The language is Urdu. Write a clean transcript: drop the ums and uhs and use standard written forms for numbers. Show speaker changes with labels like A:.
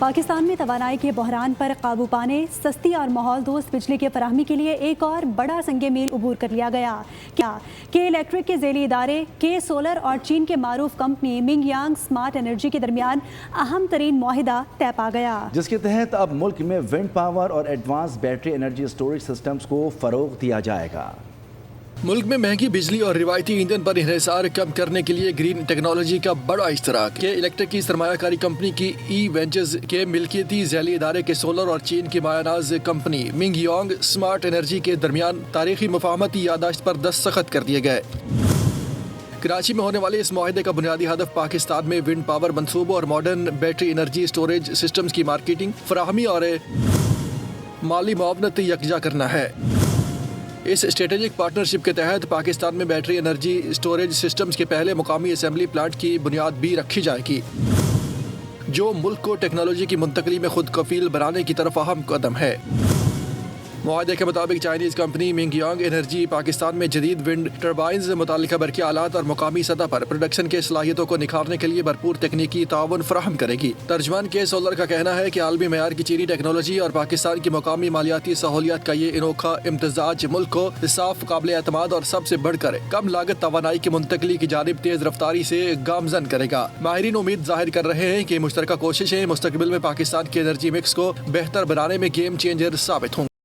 A: پاکستان میں توانائی کے بحران پر قابو پانے، سستی اور ماحول دوست بجلی کی فراہمی کے لیے ایک اور بڑا سنگ میل عبور کر لیا گیا کہ الیکٹرک کے ذیلی ادارے کے سولر اور چین کے معروف کمپنی منگ یانگ اسمارٹ انرجی کے درمیان اہم ترین معاہدہ طے پا گیا،
B: جس کے تحت اب ملک میں ونڈ پاور اور advance battery energy storage systems کو فروغ دیا جائے گا۔
C: ملک میں مہنگی بجلی اور روایتی ایندھن پر انحصار کم کرنے کے لیے گرین ٹیکنالوجی کا بڑا اشتراک کے الیکٹرک کی سرمایہ کاری کمپنی کی ای وینچرز کے ملکیتی ذیلی ادارے کے سولر اور چین کی مایہ ناز کمپنی منگ یانگ اسمارٹ انرجی کے درمیان تاریخی مفاہمتی یادداشت پر دستخط کر دیے گئے۔ کراچی میں ہونے والے اس معاہدے کا بنیادی ہدف پاکستان میں ونڈ پاور منصوبوں اور modern battery energy storage systems کی مارکیٹنگ، فراہمی اور مالی معاونت یکجا کرنا ہے۔ اس اسٹریٹجک پارٹنرشپ کے تحت پاکستان میں بیٹری انرجی اسٹوریج سسٹمز کے پہلے مقامی اسمبلی پلانٹ کی بنیاد بھی رکھی جائے گی، جو ملک کو ٹیکنالوجی کی منتقلی میں خود کفیل بنانے کی طرف اہم قدم ہے۔ معاہدے کے مطابق چائنیز کمپنی منگ یانگ انرجی پاکستان میں جدید ونڈ ٹربائنز، متعلقہ برقی آلات اور مقامی سطح پر پروڈکشن کے صلاحیتوں کو نکھارنے کے لیے بھرپور تکنیکی تعاون فراہم کرے گی۔ ترجمان کے سولر کا کہنا ہے کہ عالمی معیار کی چینی ٹیکنالوجی اور پاکستان کی مقامی مالیاتی سہولیات کا یہ انوکھا امتزاج ملک کو صاف، قابل اعتماد اور سب سے بڑھ کر کم لاگت توانائی کی منتقلی کی جانب تیز رفتاری سے گامزن کرے گا۔ ماہرین امید ظاہر کر رہے ہیں کہ مشترکہ کوششیں مستقبل میں پاکستان کے انرجی مکس کو بہتر بنانے میں گیم چینجر ثابت ہوں گی۔